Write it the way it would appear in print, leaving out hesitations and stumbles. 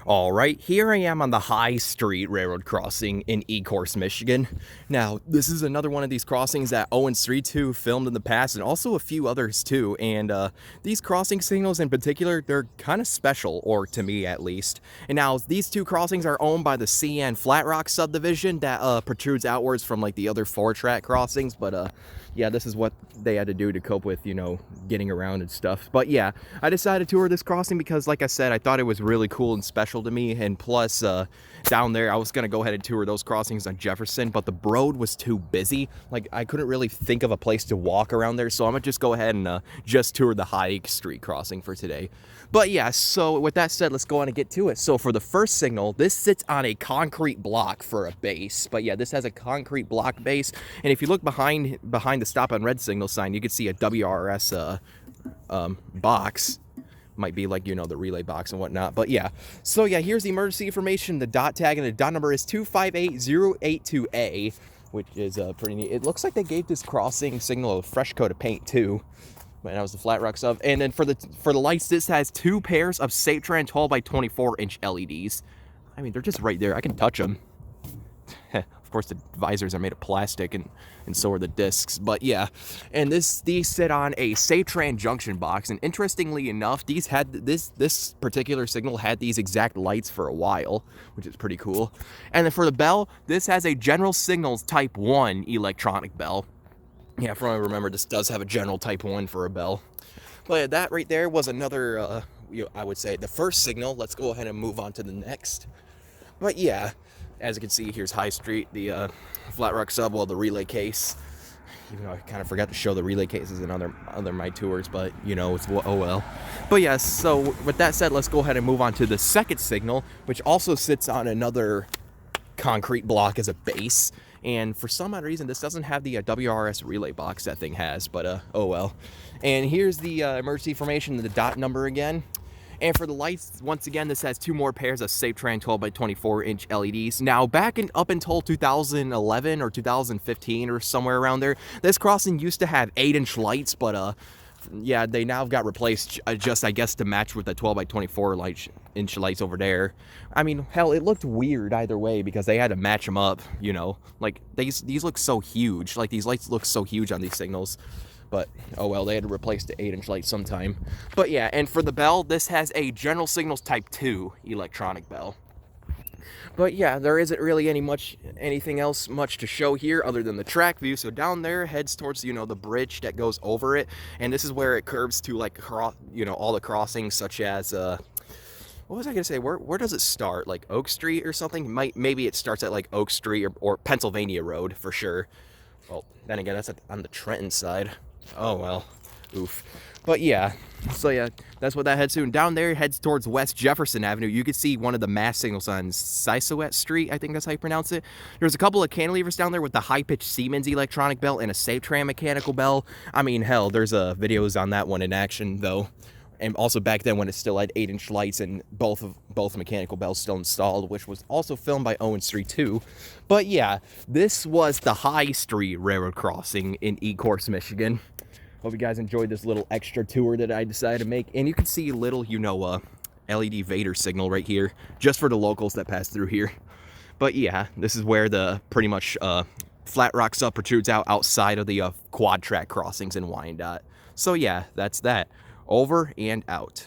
All right, here I am on the High Street Railroad crossing in Ecorse, Michigan. Now, this is another one of these crossings that Owens 32 filmed in the past, and also a few others too. And these crossing signals in particular, they're kind of special, or to me at least. And now, these two crossings are owned by the CN Flat Rock subdivision that protrudes outwards from like the other 4-track crossings. But yeah, this is what they had to do to cope with, you know, getting around and stuff. But yeah, I decided to tour this crossing because, like I said, I thought it was really cool and special to me. And plus, down there, I was gonna go ahead and tour those crossings on Jefferson, but the road was too busy. Like, I couldn't really think of a place to walk around there, so I'm gonna just go ahead and just tour the High Street crossing for today. But yeah, so with that said, let's go on and get to it. So for the first signal, this sits on a concrete block for a base. But yeah, this has a concrete block base, and if you look behind the stop on red signal sign, you can see a WRS box. Might be like, you know, the relay box and whatnot. But yeah, so yeah, here's the emergency information. The dot tag and the dot number is 258082A, which is pretty neat. It looks like they gave this crossing signal a fresh coat of paint too. And that was the Flat Rock sub. And then for the lights, this has 2 pairs of Satran 12 by 24 inch LEDs. I mean, they're just right there. I can touch them. Of course, the visors are made of plastic, and so are the discs. But yeah, and these sit on a Satran junction box. And interestingly enough, this particular signal had these exact lights for a while, which is pretty cool. And then for the bell, this has a General Signals Type 1 electronic bell. Yeah, from what I remember, this does have a general Type 1 for a bell. But that right there was another, I would say, the first signal. Let's go ahead and move on to the next. But yeah, as you can see, here's High Street, the Flat Rock sub, well, the relay case. Even though I kind of forgot to show the relay cases in other my tours, but, you know, it's oh well. But yeah, so with that said, let's go ahead and move on to the second signal, which also sits on another concrete block as a base. And for some odd reason, this doesn't have the WRS relay box that thing has, but oh well. And here's the emergency information, the dot number again. And for the lights, once again, this has 2 more pairs of Satran 12 by 24 inch LEDs. Now, up until 2011 or 2015 or somewhere around there, this crossing used to have 8-inch lights, but yeah, they now got replaced just, I guess, to match with the 12 by 24 inch lights over there. I mean, hell, it looked weird either way because they had to match them up, you know. Like, these look so huge. Like, these lights look so huge on these signals. But, oh well, they had to replace the 8-inch light sometime. But yeah, and for the bell, this has a General Signals Type 2 electronic bell. But yeah, there isn't really anything else much to show here other than the track view. So down there heads towards, you know, the bridge that goes over it. And this is where it curves to, like, you know, all the crossings such as, what was I going to say? Where does it start? Like Oak Street or something? Maybe it starts at, like, Oak Street or Pennsylvania Road for sure. Well, then again, that's on the Trenton side. Oh, well, oof. But yeah, so yeah, that's what that heads to. And down there, it heads towards West Jefferson Avenue. You can see one of the mast signals on Sisowet Street, I think that's how you pronounce it. There's a couple of cantilevers down there with the high-pitched Siemens electronic bell and a Satran mechanical bell. I mean, hell, there's videos on that one in action, though. And also back then when it still had 8-inch lights and both mechanical bells still installed, which was also filmed by Owens 32. But yeah, this was the High Street Railroad crossing in Ecorse, Michigan. Hope you guys enjoyed this little extra tour that I decided to make. And you can see a little, you know, LED Vader signal right here, just for the locals that pass through here. But yeah, this is where the pretty much Flat Rock sub protrudes outside of the quad track crossings in Wyandotte. So yeah, that's that. Over and out.